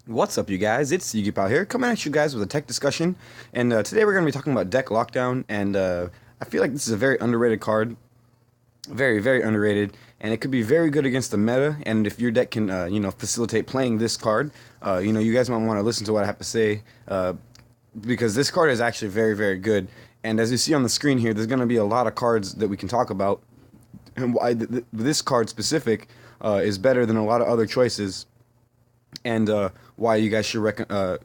What's up, you guys? It's YUGIOH here, coming at you guys with a tech discussion. And today we're going to be talking about Deck Lockdown. And I feel like this is a very underrated card. Very, very underrated. And it could be very good against the meta. And if your deck can, facilitate playing this card, you guys might want to listen to what I have to say. Because this card is actually very, very good. And as you see on the screen here, there's going to be a lot of cards that we can talk about. And why this card specific is better than a lot of other choices. And why you guys should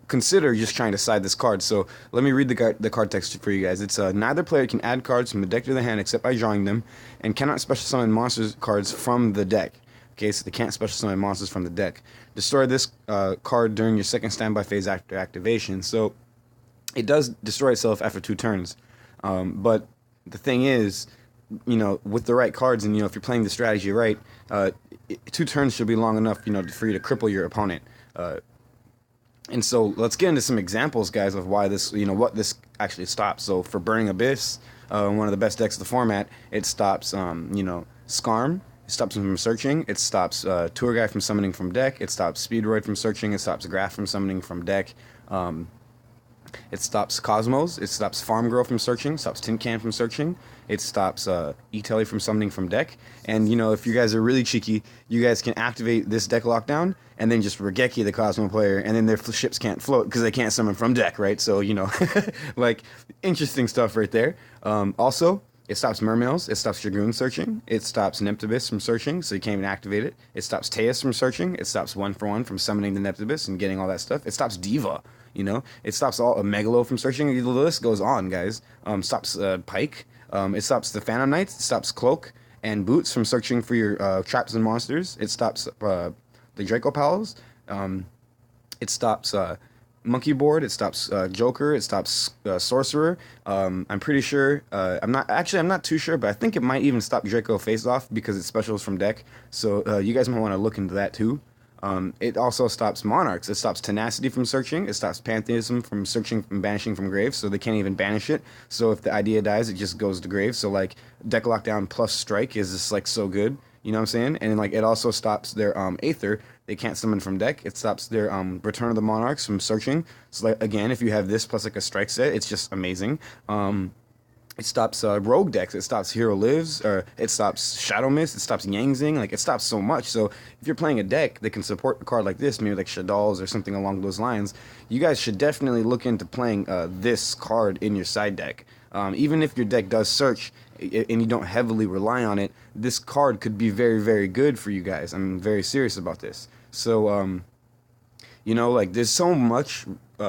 consider just trying to side this card. So let me read the card text for you guys. It's neither player can add cards from the deck to the hand except by drawing them, and cannot special summon monsters cards from the deck. Okay, so they can't special summon monsters from the deck. Destroy this card during your second standby phase after activation. So it does destroy itself after 2 turns. But the thing is, with the right cards, and if you're playing the strategy right, 2 turns should be long enough, for you to cripple your opponent. And so let's get into some examples, guys, of why this, what this actually stops. So for Burning Abyss, one of the best decks of the format, it stops, Skarm. It stops him from searching. It stops Tour Guide from summoning from deck. It stops Speedroid from searching. It stops Graph from summoning from deck. It stops Kozmos. It stops Farm Girl from searching. Stops Tin Can from searching. It stops E-Telly from summoning from deck. And, if you guys are really cheeky, you guys can activate this deck lockdown and then just Regeki the Kozmo player, and then their ships can't float because they can't summon from deck, right? So, like, interesting stuff right there. Also, it stops Mermails. It stops Dragoon searching. It stops Neptibus from searching, so you can't even activate it. It stops Teus from searching. It stops 1-for-1 from summoning the Neptibus and getting all that stuff. It stops Diva. It stops all Megalo from searching. The list goes on, guys. Stops Pike. It stops the Phantom Knights. It stops Cloak and Boots from searching for your traps and monsters. It stops the Draco Pals. It stops Monkey Board. It stops Joker. It stops Sorcerer. I'm pretty sure. I'm not too sure, but I think it might even stop Draco Face Off because it specials from deck. So you guys might want to look into that too. It also stops Monarchs. It stops Tenacity from searching. It stops Pantheism from searching and banishing from grave, so they can't even banish it. So if the idea dies, it just goes to grave. So like deck lockdown plus strike is just like so good. You know what I'm saying? And like it also stops their Aether. They can't summon from deck. It stops their Return of the Monarchs from searching. So like again, if you have this plus like a strike set, it's just amazing. It stops rogue decks. It stops Hero Lives. It stops Shadow Mist. It stops Yangzing. Like, it stops so much. So, if you're playing a deck that can support a card like this, maybe like Shadal's or something along those lines, you guys should definitely look into playing this card in your side deck. Even if your deck does search and you don't heavily rely on it, this card could be very, very good for you guys. I'm very serious about this. So, like, there's so much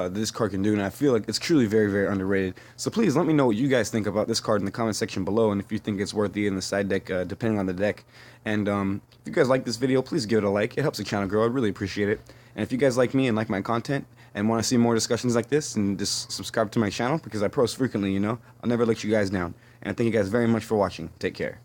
this card can do, and I feel like it's truly very, very underrated. So please let me know what you guys think about this card in the comment section below, and if you think it's worthy in the side deck, depending on the deck. And if you guys like this video, please give it a like. It helps the channel grow. I'd really appreciate it. And if you guys like me and like my content and want to see more discussions like this, and just subscribe to my channel because I post frequently, I'll never let you guys down. And I thank you guys very much for watching. Take care.